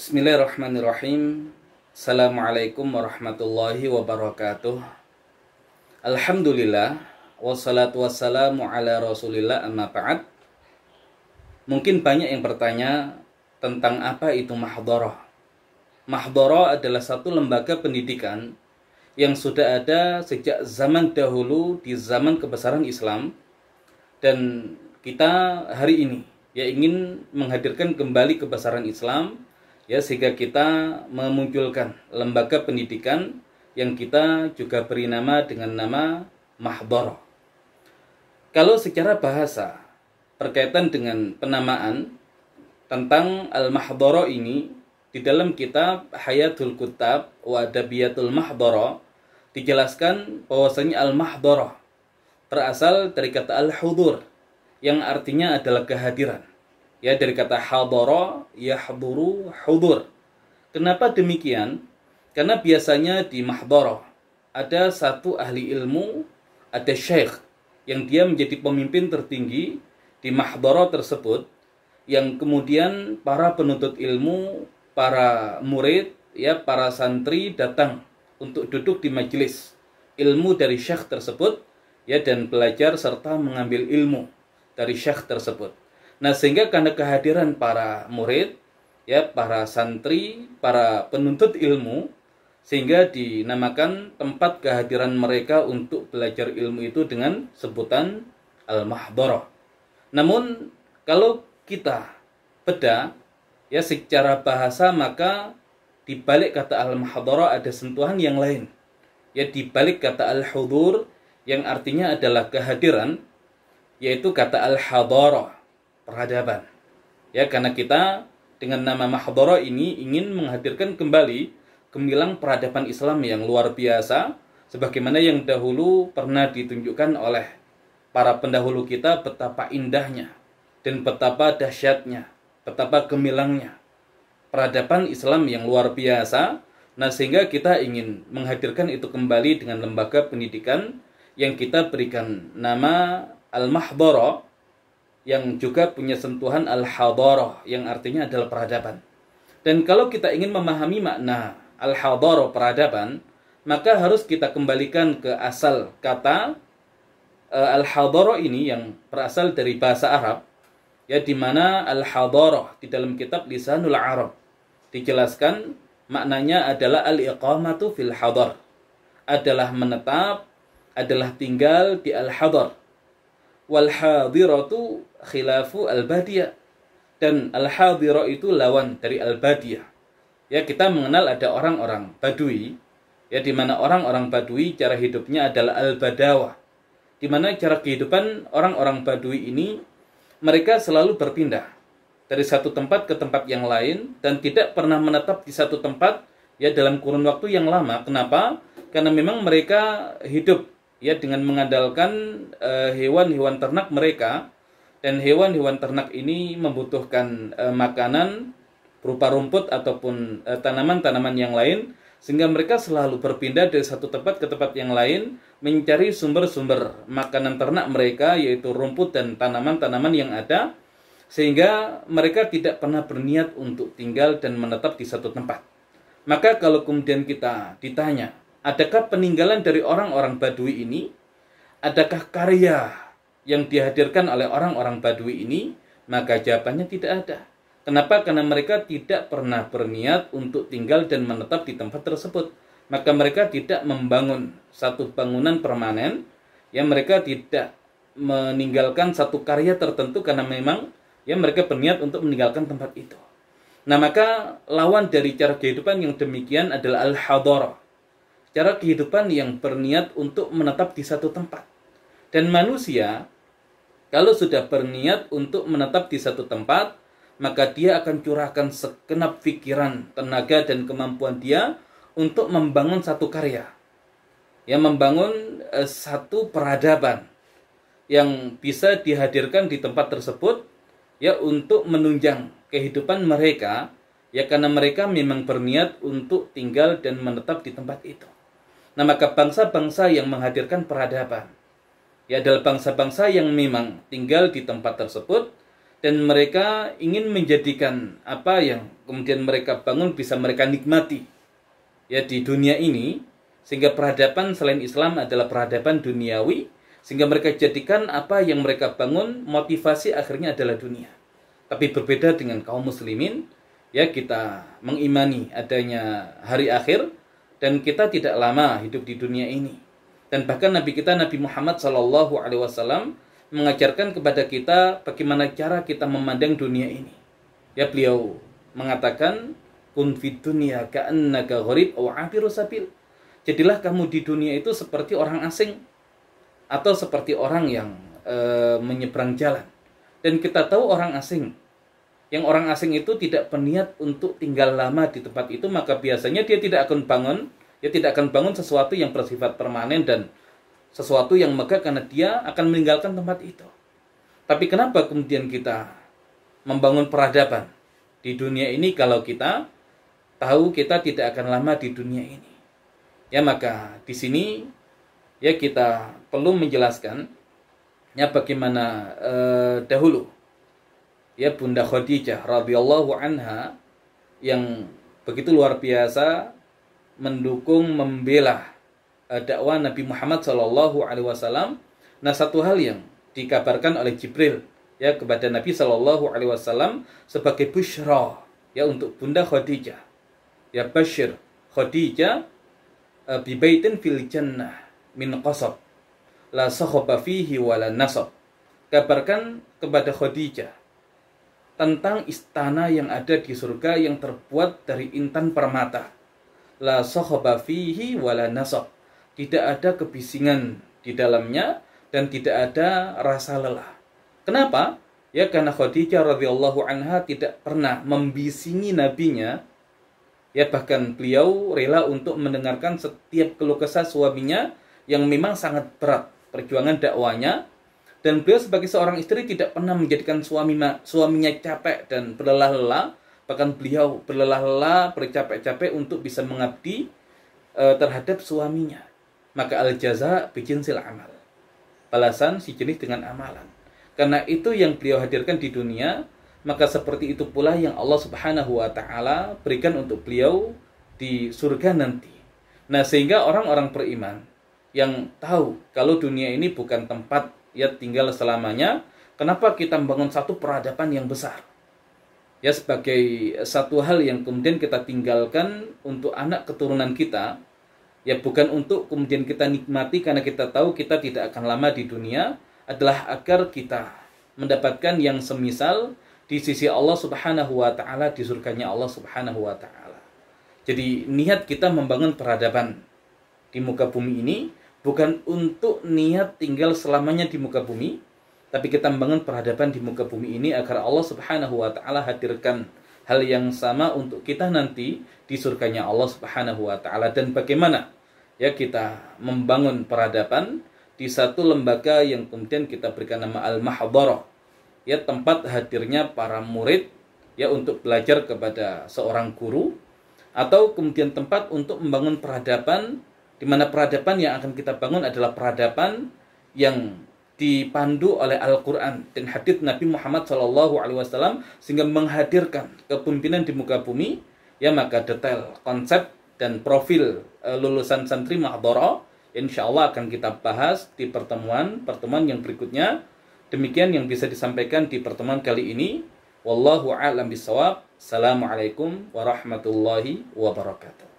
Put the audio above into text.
Bismillahirrahmanirrahim. Assalamualaikum warahmatullahi wabarakatuh. Alhamdulillah, wassalatu wassalamu ala rasulillah, amma ba'd. Mungkin banyak yang bertanya tentang apa itu mahdharah. Mahdharah adalah satu lembaga pendidikan yang sudah ada sejak zaman dahulu di zaman kebesaran Islam, dan kita hari ini ingin menghadirkan kembali kebesaran Islam, sehingga kita memunculkan lembaga pendidikan yang kita juga beri nama dengan nama mahdharah. Kalau secara bahasa berkaitan dengan penamaan tentang al-mahdharah ini, di dalam kitab Hayatul Kutab wa Adabiyatul Mahdharah dijelaskan bahwasanya al-mahdharah berasal dari kata al-hudur yang artinya adalah kehadiran. Dari kata hadara, yahduru, hudur. Kenapa demikian? Karena biasanya di mahdharah ada satu ahli ilmu, ada syekh yang dia menjadi pemimpin tertinggi di mahdharah tersebut, yang kemudian para penuntut ilmu, para murid, para santri datang untuk duduk di majelis ilmu dari syekh tersebut, dan belajar serta mengambil ilmu dari syekh tersebut. Nah, sehingga karena kehadiran para murid, para santri, para penuntut ilmu, sehingga dinamakan tempat kehadiran mereka untuk belajar ilmu itu dengan sebutan al-mahdharah. Namun kalau kita bedah secara bahasa, maka di balik kata al-mahdharah ada sentuhan yang lain. Di balik kata al-hudur yang artinya adalah kehadiran, yaitu kata al-hadarah, peradaban. Karena kita dengan nama mahdharah ini ingin menghadirkan kembali gemilang peradaban Islam yang luar biasa, sebagaimana yang dahulu pernah ditunjukkan oleh para pendahulu kita, betapa indahnya dan betapa dahsyatnya, betapa gemilangnya peradaban Islam yang luar biasa. Nah, sehingga kita ingin menghadirkan itu kembali dengan lembaga pendidikan yang kita berikan nama al-mahdharah, yang juga punya sentuhan al-hadarah yang artinya adalah peradaban. Dan kalau kita ingin memahami makna al-hadarah, peradaban, maka harus kita kembalikan ke asal kata al-hadarah ini yang berasal dari bahasa Arab, di mana al-hadarah di dalam kitab Lisanul Arab dijelaskan maknanya adalah al-iqamatu fil hadar, adalah menetap, adalah tinggal di al-hadar. Wal hadiratu khilafu al-badiyah, dan al-hadirah itu lawan dari al-badiyah. Kita mengenal ada orang-orang Badui, di mana orang-orang Badui cara hidupnya adalah al-badawah, di mana cara kehidupan orang-orang Badui ini, mereka selalu berpindah dari satu tempat ke tempat yang lain dan tidak pernah menetap di satu tempat dalam kurun waktu yang lama. Kenapa? Karena memang mereka hidup dengan mengandalkan hewan-hewan ternak mereka, dan hewan-hewan ternak ini membutuhkan makanan berupa rumput ataupun tanaman-tanaman yang lain, sehingga mereka selalu berpindah dari satu tempat ke tempat yang lain mencari sumber-sumber makanan ternak mereka, yaitu rumput dan tanaman-tanaman yang ada, sehingga mereka tidak pernah berniat untuk tinggal dan menetap di satu tempat. Maka kalau kemudian kita ditanya, adakah peninggalan dari orang-orang Badui ini? Adakah karya yang dihadirkan oleh orang-orang Badui ini? Maka jawabannya tidak ada. Kenapa? Karena mereka tidak pernah berniat untuk tinggal dan menetap di tempat tersebut. Maka mereka tidak membangun satu bangunan permanen, mereka tidak meninggalkan satu karya tertentu karena memang mereka berniat untuk meninggalkan tempat itu. Nah, maka lawan dari cara kehidupan yang demikian adalah al-hadarah, cara kehidupan yang berniat untuk menetap di satu tempat. Dan manusia kalau sudah berniat untuk menetap di satu tempat, maka dia akan curahkan segenap pikiran, tenaga, dan kemampuan dia untuk membangun satu karya, membangun satu peradaban yang bisa dihadirkan di tempat tersebut, untuk menunjang kehidupan mereka, karena mereka memang berniat untuk tinggal dan menetap di tempat itu. Nah, maka bangsa-bangsa yang menghadirkan peradaban adalah bangsa-bangsa yang memang tinggal di tempat tersebut dan mereka ingin menjadikan apa yang kemudian mereka bangun bisa mereka nikmati ya di dunia ini, sehingga peradaban selain Islam adalah peradaban duniawi, sehingga mereka jadikan apa yang mereka bangun motivasi akhirnya adalah dunia. Tapi berbeda dengan kaum muslimin, ya kita mengimani adanya hari akhir dan kita tidak lama hidup di dunia ini. Dan bahkan Nabi kita Nabi Muhammad SAW mengajarkan kepada kita bagaimana cara kita memandang dunia ini. Ya, beliau mengatakan, kun fid dunya ka'annaka gharib aw 'abiru sabil. Jadilah kamu di dunia itu seperti orang asing atau seperti orang yang menyeberang jalan. Dan kita tahu orang asing, yang orang asing itu tidak berniat untuk tinggal lama di tempat itu, maka biasanya dia tidak akan bangun sesuatu yang bersifat permanen dan sesuatu yang megah, karena dia akan meninggalkan tempat itu. Tapi kenapa kemudian kita membangun peradaban di dunia ini kalau kita tahu kita tidak akan lama di dunia ini? Ya, maka di sini ya kita perlu menjelaskan ya bagaimana dahulu ya Bunda Khadijah radhiyallahu anha yang begitu luar biasa mendukung, membela dakwah Nabi Muhammad SAW. Nah, satu hal yang dikabarkan oleh Jibril ya kepada Nabi SAW sebagai busyra ya untuk Bunda Khadijah, ya basyir Khadijah bi baitin fil jannah min qasab la sakhaba fihi wala nasab. Kabarkan kepada Khadijah tentang istana yang ada di surga yang terbuat dari intan permata, la sakhaba fihi wala nasab. Tidak ada kebisingan di dalamnya dan tidak ada rasa lelah. Kenapa? Ya karena Khadijah radhiyallahu anha tidak pernah membisingi nabinya. Ya bahkan beliau rela untuk mendengarkan setiap keluh kesah suaminya yang memang sangat berat perjuangan dakwanya, dan beliau sebagai seorang istri tidak pernah menjadikan suaminya capek dan berlelah-lelah. Bahkan beliau berlelah-lelah, bercapek-capek untuk bisa mengabdi terhadap suaminya. Maka al-jaza bijinsil amal, balasan si jenis dengan amalan. Karena itu yang beliau hadirkan di dunia, maka seperti itu pula yang Allah Subhanahu wa taala berikan untuk beliau di surga nanti. Nah, sehingga orang-orang beriman yang tahu kalau dunia ini bukan tempat ya tinggal selamanya, kenapa kita membangun satu peradaban yang besar? Ya, sebagai satu hal yang kemudian kita tinggalkan untuk anak keturunan kita, ya bukan untuk kemudian kita nikmati karena kita tahu kita tidak akan lama di dunia, adalah agar kita mendapatkan yang semisal di sisi Allah Subhanahu wa taala, di surganya Allah Subhanahu wa taala. Jadi niat kita membangun peradaban di muka bumi ini bukan untuk niat tinggal selamanya di muka bumi, tapi kita membangun peradaban di muka bumi ini agar Allah Subhanahu wa taala hadirkan hal yang sama untuk kita nanti di surganya Allah Subhanahu wa taala. Dan bagaimana ya kita membangun peradaban di satu lembaga yang kemudian kita berikan nama Al-Mahdharah, ya tempat hadirnya para murid ya untuk belajar kepada seorang guru, atau kemudian tempat untuk membangun peradaban, di mana peradaban yang akan kita bangun adalah peradaban yang dipandu oleh Al-Quran dan hadits Nabi Muhammad SAW, sehingga menghadirkan kepemimpinan di muka bumi. Ya maka detail konsep dan profil lulusan santri Mahdharah insya Allah akan kita bahas di pertemuan yang berikutnya. Demikian yang bisa disampaikan di pertemuan kali ini. Wallahu a'lam bishawab. Assalamualaikum warahmatullahi wabarakatuh.